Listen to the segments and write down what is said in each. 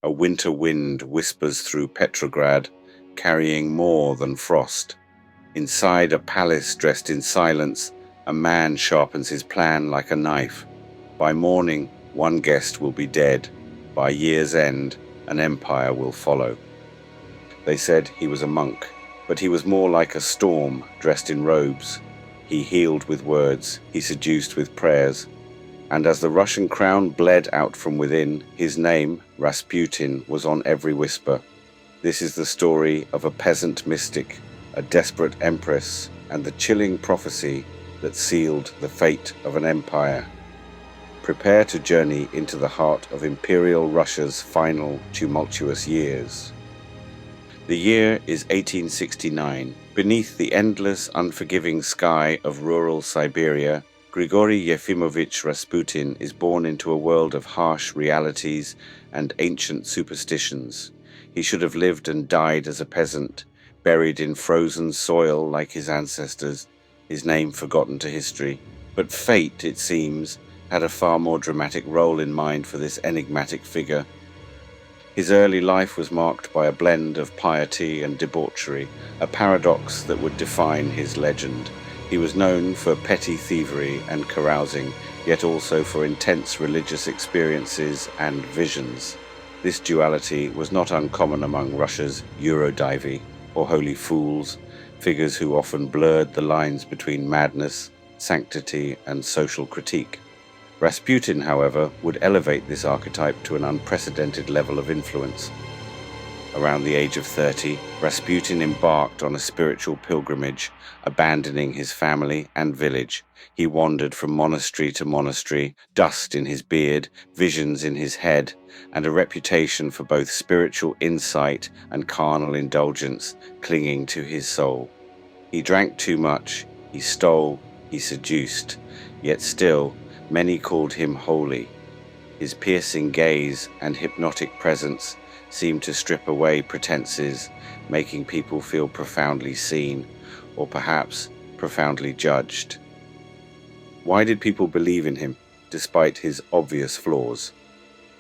A winter wind whispers through Petrograd, carrying more than frost. Inside a palace dressed in silence, a man sharpens his plan like a knife. By morning, one guest will be dead. By year's end, an empire will follow. They said he was a monk, but he was more like a storm dressed in robes. He healed with words, he seduced with prayers. And as the Russian crown bled out from within, his name, Rasputin, was on every whisper. This is the story of a peasant mystic, a desperate empress, and the chilling prophecy that sealed the fate of an empire. Prepare to journey into the heart of Imperial Russia's final tumultuous years. The year is 1869. Beneath the endless, unforgiving sky of rural Siberia, Grigori Yefimovich Rasputin is born into a world of harsh realities and ancient superstitions. He should have lived and died as a peasant, buried in frozen soil like his ancestors, his name forgotten to history. But fate, it seems, had a far more dramatic role in mind for this enigmatic figure. His early life was marked by a blend of piety and debauchery, a paradox that would define his legend. He was known for petty thievery and carousing, yet also for intense religious experiences and visions. This duality was not uncommon among Russia's Eurodivi, or holy fools, figures who often blurred the lines between madness, sanctity, and social critique. Rasputin, however, would elevate this archetype to an unprecedented level of influence. Around the age of 30, Rasputin embarked on a spiritual pilgrimage, abandoning his family and village. He wandered from monastery to monastery, dust in his beard, visions in his head, and a reputation for both spiritual insight and carnal indulgence clinging to his soul. He drank too much, he stole, he seduced, yet still, many called him holy. His piercing gaze and hypnotic presence seemed to strip away pretenses, making people feel profoundly seen, or perhaps profoundly judged. Why did people believe in him, despite his obvious flaws?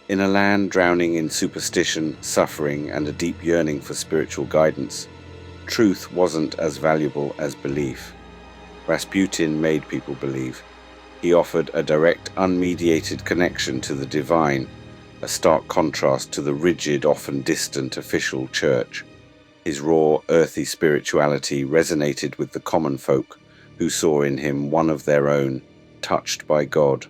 In a land drowning in superstition, suffering, and a deep yearning for spiritual guidance, truth wasn't as valuable as belief. Rasputin made people believe. He offered a direct, unmediated connection to the divine, a stark contrast to the rigid, often distant official church. His raw, earthy spirituality resonated with the common folk, who saw in him one of their own, touched by God.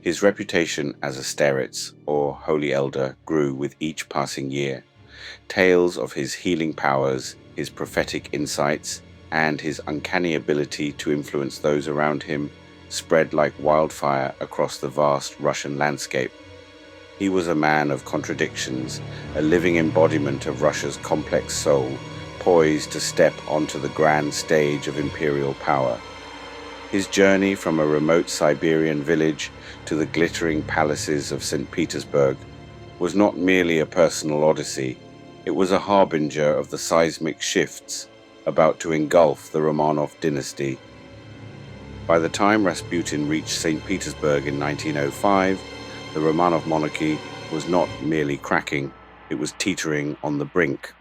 His reputation as a starets, or holy elder, grew with each passing year. Tales of his healing powers, his prophetic insights, and his uncanny ability to influence those around him spread like wildfire across the vast Russian landscape. He was a man of contradictions, a living embodiment of Russia's complex soul, poised to step onto the grand stage of imperial power. His journey from a remote Siberian village to the glittering palaces of St. Petersburg was not merely a personal odyssey, it was a harbinger of the seismic shifts about to engulf the Romanov dynasty. By the time Rasputin reached St. Petersburg in 1905, the Romanov monarchy was not merely cracking, it was teetering on the brink.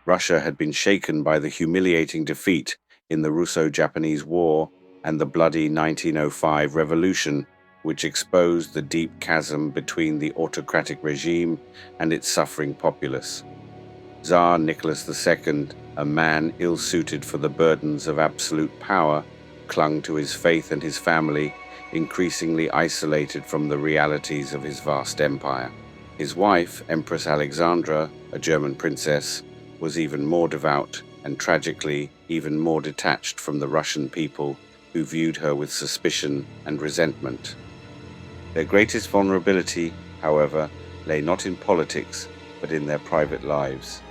Russia had been shaken by the humiliating defeat in the Russo-Japanese War and the bloody 1905 revolution, which exposed the deep chasm between the autocratic regime and its suffering populace. Tsar Nicholas II, a man ill-suited for the burdens of absolute power, clung to his faith and his family, increasingly isolated from the realities of his vast empire. His wife, Empress Alexandra, a German princess, was even more devout and tragically even more detached from the Russian people, who viewed her with suspicion and resentment. Their greatest vulnerability, however, lay not in politics, but in their private lives.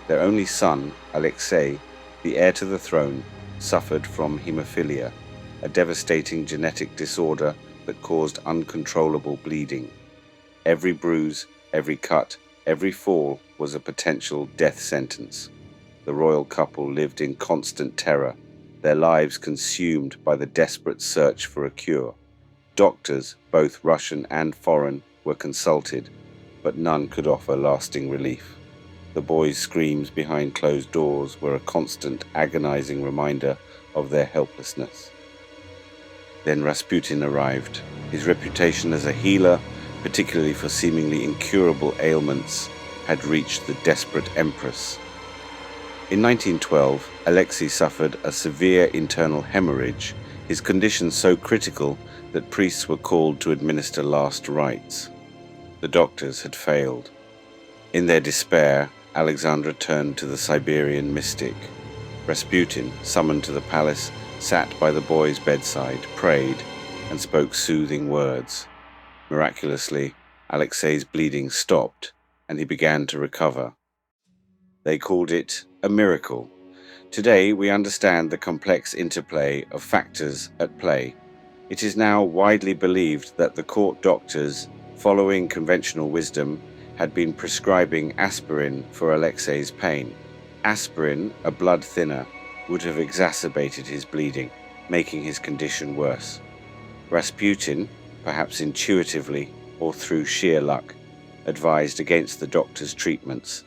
Their only son, Alexei, the heir to the throne, suffered from hemophilia, a devastating genetic disorder that caused uncontrollable bleeding. Every bruise, every cut, every fall was a potential death sentence. The royal couple lived in constant terror, their lives consumed by the desperate search for a cure. Doctors, both Russian and foreign, were consulted. but none could offer lasting relief. The boys' screams behind closed doors were a constant, agonizing reminder of their helplessness. Then Rasputin arrived. His reputation as a healer, particularly for seemingly incurable ailments, had reached the desperate empress. In 1912, Alexei suffered a severe internal hemorrhage, his condition so critical that priests were called to administer last rites. The doctors had failed. In their despair, Alexandra turned to the Siberian mystic. Rasputin, summoned to the palace, sat by the boy's bedside, prayed, and spoke soothing words. Miraculously, Alexei's bleeding stopped, and he began to recover. They called it a miracle. Today, we understand the complex interplay of factors at play. It is now widely believed that the court doctors, following conventional wisdom, had been prescribing aspirin for Alexei's pain. Aspirin, a blood thinner, would have exacerbated his bleeding, making his condition worse. Rasputin, perhaps intuitively or through sheer luck, advised against the doctor's treatments.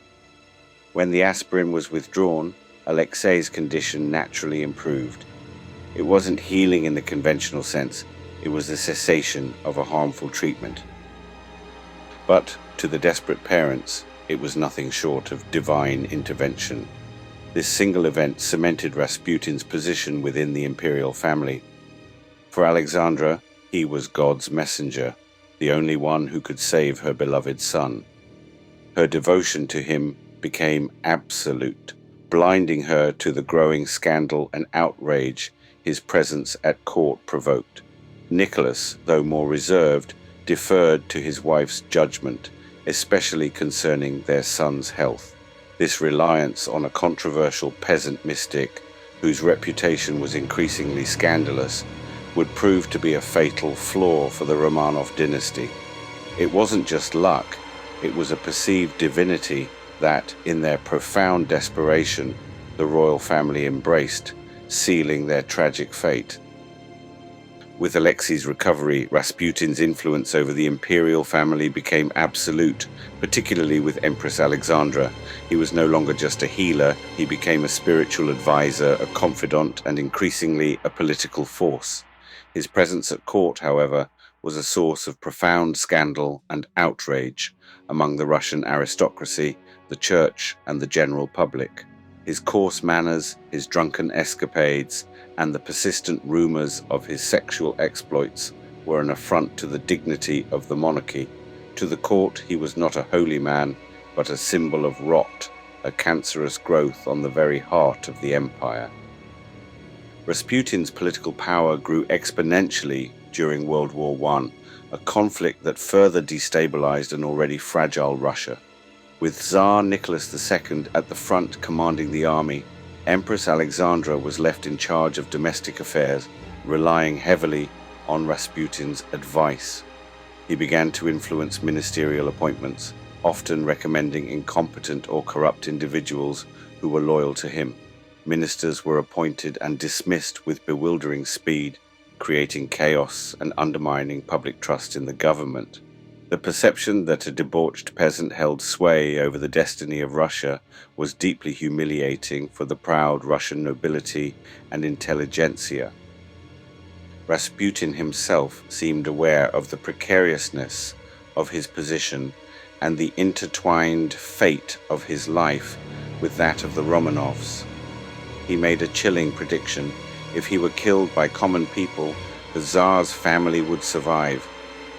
When the aspirin was withdrawn, Alexei's condition naturally improved. It wasn't healing in the conventional sense, it was the cessation of a harmful treatment. But to the desperate parents, it was nothing short of divine intervention. This single event cemented Rasputin's position within the imperial family. For Alexandra, he was God's messenger, the only one who could save her beloved son. Her devotion to him became absolute, blinding her to the growing scandal and outrage his presence at court provoked. Nicholas, though more reserved, deferred to his wife's judgment, especially concerning their son's health. This reliance on a controversial peasant mystic, whose reputation was increasingly scandalous, would prove to be a fatal flaw for the Romanov dynasty. It wasn't just luck, it was a perceived divinity that, in their profound desperation, the royal family embraced, sealing their tragic fate. With Alexei's recovery, Rasputin's influence over the imperial family became absolute, particularly with Empress Alexandra. He was no longer just a healer, he became a spiritual advisor, a confidant, and increasingly a political force. His presence at court, however, was a source of profound scandal and outrage among the Russian aristocracy, the church, and the general public. His coarse manners, his drunken escapades, and the persistent rumors of his sexual exploits were an affront to the dignity of the monarchy. To the court, he was not a holy man, but a symbol of rot, a cancerous growth on the very heart of the empire. Rasputin's political power grew exponentially during World War I, a conflict that further destabilized an already fragile Russia. With Tsar Nicholas II at the front commanding the army, Empress Alexandra was left in charge of domestic affairs, relying heavily on Rasputin's advice. He began to influence ministerial appointments, often recommending incompetent or corrupt individuals who were loyal to him. Ministers were appointed and dismissed with bewildering speed, creating chaos and undermining public trust in the government. The perception that a debauched peasant held sway over the destiny of Russia was deeply humiliating for the proud Russian nobility and intelligentsia. Rasputin himself seemed aware of the precariousness of his position and the intertwined fate of his life with that of the Romanovs. He made a chilling prediction. If he were killed by common people, the Tsar's family would survive.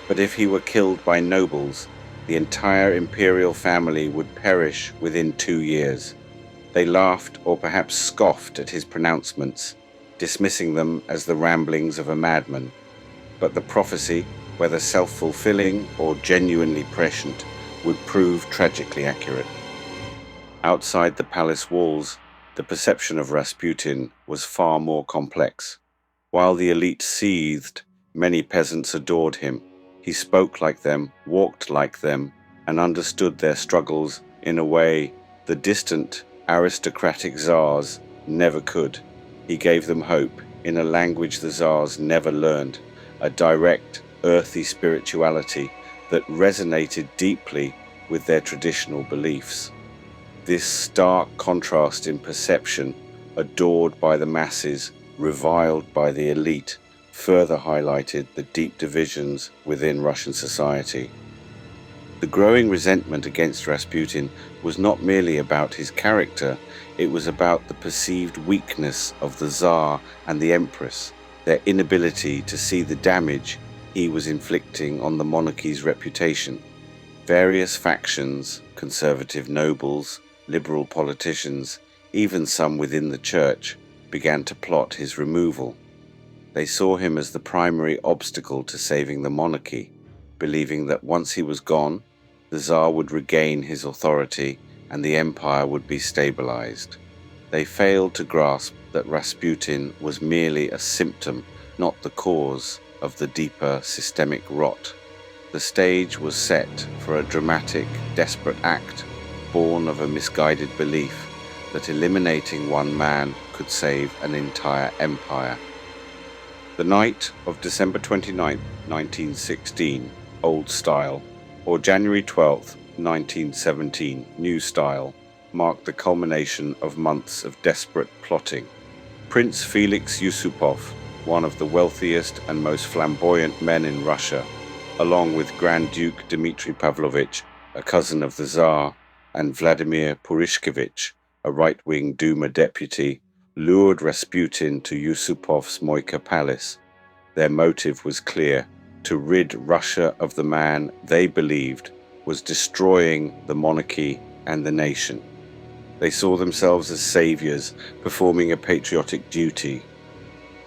But if he were killed by nobles, the entire imperial family would perish within 2 years. They laughed or perhaps scoffed at his pronouncements, dismissing them as the ramblings of a madman. But the prophecy, whether self-fulfilling or genuinely prescient, would prove tragically accurate. Outside the palace walls, the perception of Rasputin was far more complex. While the elite seethed, many peasants adored him. He spoke like them, walked like them, and understood their struggles in a way the distant aristocratic Tsars never could. He gave them hope in a language the Tsars never learned, a direct, earthy spirituality that resonated deeply with their traditional beliefs. This stark contrast in perception, adored by the masses, reviled by the elite, further highlighted the deep divisions within Russian society. The growing resentment against Rasputin was not merely about his character, it was about the perceived weakness of the Tsar and the Empress, their inability to see the damage he was inflicting on the monarchy's reputation. Various factions, conservative nobles, liberal politicians, even some within the church, began to plot his removal. They saw him as the primary obstacle to saving the monarchy, believing that once he was gone, the Tsar would regain his authority and the empire would be stabilized. They failed to grasp that Rasputin was merely a symptom, not the cause of the deeper systemic rot. The stage was set for a dramatic, desperate act, born of a misguided belief that eliminating one man could save an entire empire. The night of December 29, 1916, Old Style, or January 12, 1917, New Style, marked the culmination of months of desperate plotting. Prince Felix Yusupov, one of the wealthiest and most flamboyant men in Russia, along with Grand Duke Dmitry Pavlovich, a cousin of the Tsar, and Vladimir Purishkevich, a right-wing Duma deputy, lured Rasputin to Yusupov's Moika palace. Their motive was clear: to rid Russia of the man they believed was destroying the monarchy and the nation. They saw themselves as saviors, performing a patriotic duty.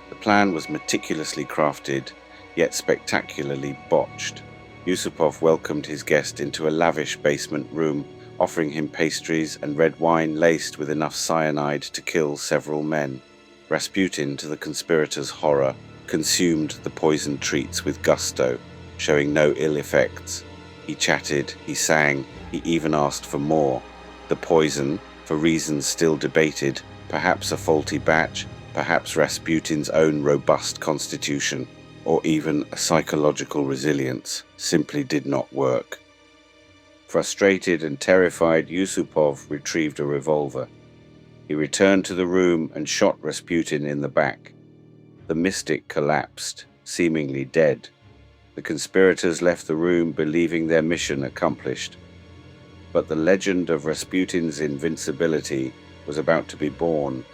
The plan was meticulously crafted, yet spectacularly botched. Yusupov welcomed his guest into a lavish basement room, offering him pastries and red wine laced with enough cyanide to kill several men. Rasputin, to the conspirators' horror, consumed the poisoned treats with gusto, showing no ill effects. He chatted, he sang, he even asked for more. The poison, for reasons still debated, perhaps a faulty batch, perhaps Rasputin's own robust constitution, or even a psychological resilience, simply did not work. Frustrated and terrified, Yusupov retrieved a revolver. He returned to the room and shot Rasputin in the back. The mystic collapsed, seemingly dead. The conspirators left the room believing their mission accomplished. But the legend of Rasputin's invincibility was about to be born.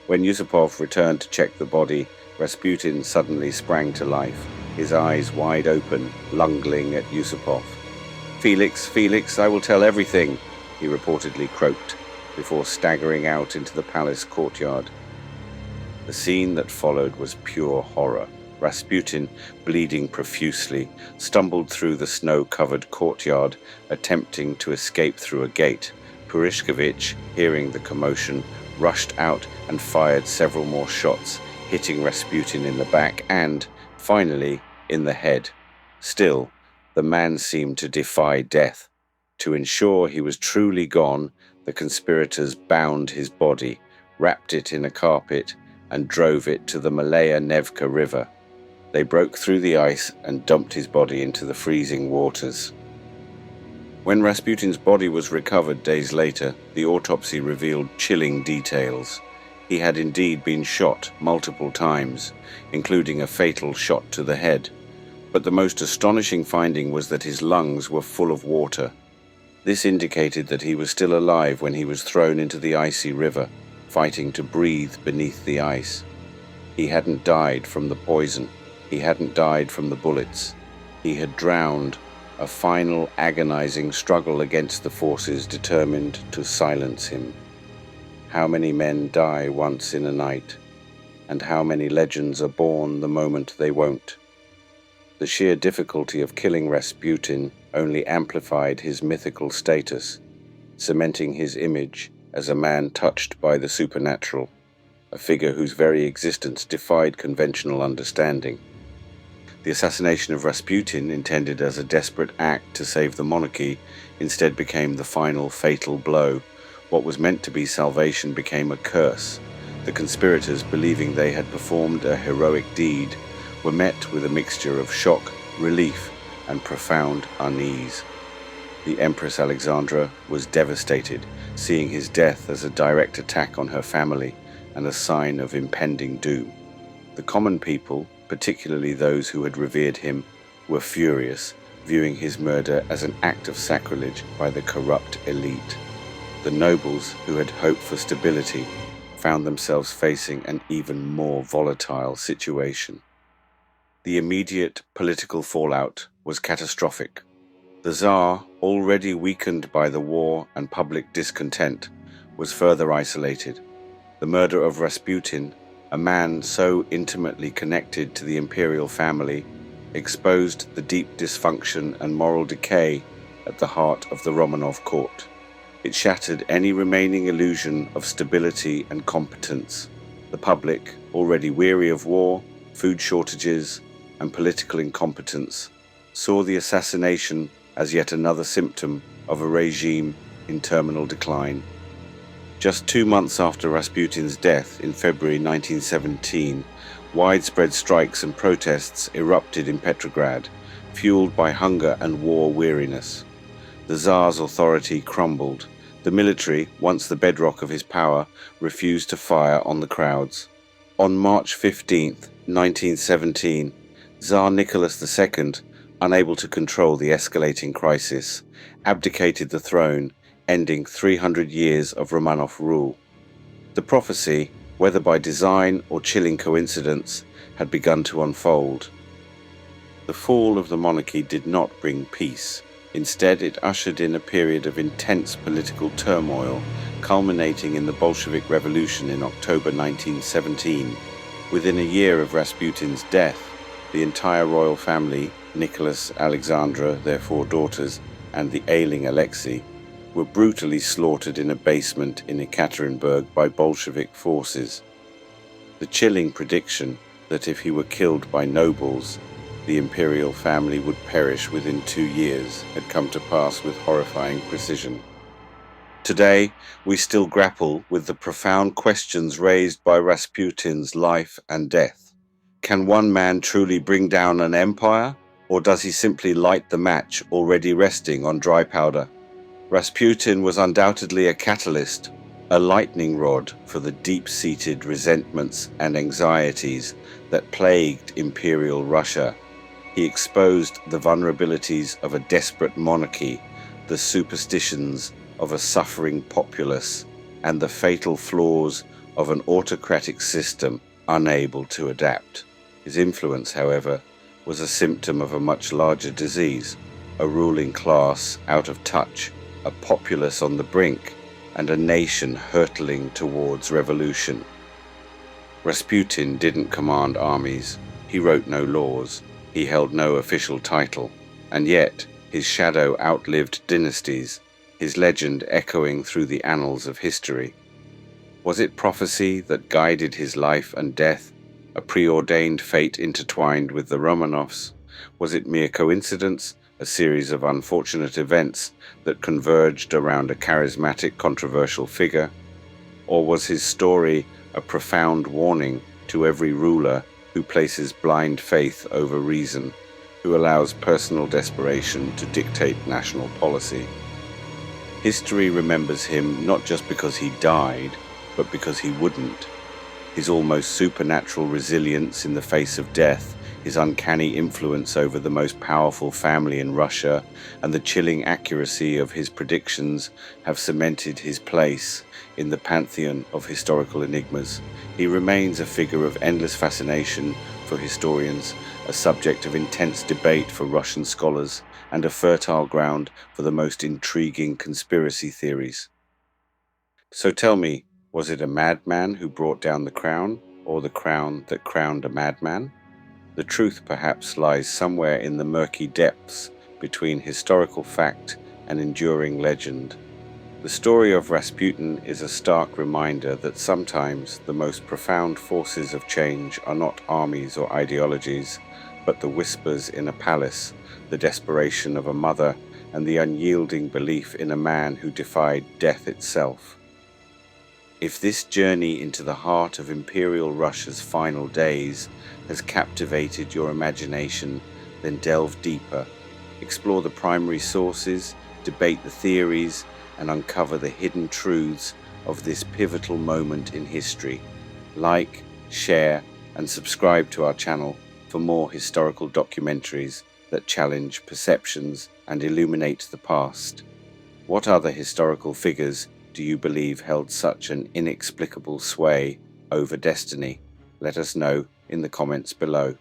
When Yusupov returned to check the body, Rasputin suddenly sprang to life, his eyes wide open, lungling at Yusupov. "Felix, Felix, I will tell everything," he reportedly croaked, before staggering out into the palace courtyard. The scene that followed was pure horror. Rasputin, bleeding profusely, stumbled through the snow-covered courtyard, attempting to escape through a gate. Purishkevich, hearing the commotion, rushed out and fired several more shots, hitting Rasputin in the back and, finally, in the head. Still, the man seemed to defy death. To ensure he was truly gone, the conspirators bound his body, wrapped it in a carpet, and drove it to the Malaya Nevka River. They broke through the ice and dumped his body into the freezing waters. When Rasputin's body was recovered days later, the autopsy revealed chilling details. He had indeed been shot multiple times, including a fatal shot to the head. But the most astonishing finding was that his lungs were full of water. This indicated that he was still alive when he was thrown into the icy river, fighting to breathe beneath the ice. He hadn't died from the poison. He hadn't died from the bullets. He had drowned, a final agonizing struggle against the forces determined to silence him. How many men die once in a night, and how many legends are born the moment they won't? The sheer difficulty of killing Rasputin only amplified his mythical status, cementing his image as a man touched by the supernatural, a figure whose very existence defied conventional understanding. The assassination of Rasputin, intended as a desperate act to save the monarchy, instead became the final fatal blow. What was meant to be salvation became a curse. The conspirators, believing they had performed a heroic deed, were met with a mixture of shock, relief, and profound unease. The Empress Alexandra was devastated, seeing his death as a direct attack on her family and a sign of impending doom. The common people, particularly those who had revered him, were furious, viewing his murder as an act of sacrilege by the corrupt elite. The nobles, who had hoped for stability, found themselves facing an even more volatile situation. The immediate political fallout was catastrophic. The Tsar, already weakened by the war and public discontent, was further isolated. The murder of Rasputin, a man so intimately connected to the imperial family, exposed the deep dysfunction and moral decay at the heart of the Romanov court. It shattered any remaining illusion of stability and competence. The public, already weary of war, food shortages, and political incompetence, saw the assassination as yet another symptom of a regime in terminal decline. Just 2 months after Rasputin's death in February 1917, widespread strikes and protests erupted in Petrograd, fueled by hunger and war weariness. The Tsar's authority crumbled. The military, once the bedrock of his power, refused to fire on the crowds. On March 15, 1917, Tsar Nicholas II, unable to control the escalating crisis, abdicated the throne, ending 300 years of Romanov rule. The prophecy, whether by design or chilling coincidence, had begun to unfold. The fall of the monarchy did not bring peace. Instead, it ushered in a period of intense political turmoil, culminating in the Bolshevik Revolution in October 1917. Within a year of Rasputin's death, the entire royal family, Nicholas, Alexandra, their 4 daughters, and the ailing Alexei, were brutally slaughtered in a basement in Ekaterinburg by Bolshevik forces. The chilling prediction that if he were killed by nobles, the imperial family would perish within 2 years had come to pass with horrifying precision. Today, we still grapple with the profound questions raised by Rasputin's life and death. Can one man truly bring down an empire, or does he simply light the match already resting on dry powder? Rasputin was undoubtedly a catalyst, a lightning rod for the deep-seated resentments and anxieties that plagued imperial Russia. He exposed the vulnerabilities of a desperate monarchy, the superstitions of a suffering populace, and the fatal flaws of an autocratic system unable to adapt. His influence, however, was a symptom of a much larger disease, a ruling class out of touch, a populace on the brink, and a nation hurtling towards revolution. Rasputin didn't command armies. He wrote no laws. He held no official title, and yet his shadow outlived dynasties, his legend echoing through the annals of history. Was it prophecy that guided his life and death, a preordained fate intertwined with the Romanovs? Was it mere coincidence, a series of unfortunate events that converged around a charismatic, controversial figure? Or was his story a profound warning to every ruler who places blind faith over reason, who allows personal desperation to dictate national policy? History remembers him not just because he died, but because he wouldn't. His almost supernatural resilience in the face of death, his uncanny influence over the most powerful family in Russia, and the chilling accuracy of his predictions have cemented his place in the pantheon of historical enigmas. He remains a figure of endless fascination for historians, a subject of intense debate for Russian scholars, and a fertile ground for the most intriguing conspiracy theories. So tell me, was it a madman who brought down the crown, or the crown that crowned a madman? The truth perhaps lies somewhere in the murky depths between historical fact and enduring legend. The story of Rasputin is a stark reminder that sometimes the most profound forces of change are not armies or ideologies, but the whispers in a palace, the desperation of a mother, and the unyielding belief in a man who defied death itself. If this journey into the heart of Imperial Russia's final days has captivated your imagination, then delve deeper. Explore the primary sources, debate the theories, and uncover the hidden truths of this pivotal moment in history. Like, share, and subscribe to our channel for more historical documentaries that challenge perceptions and illuminate the past. What other historical figures do you believe held such an inexplicable sway over destiny? Let us know in the comments below.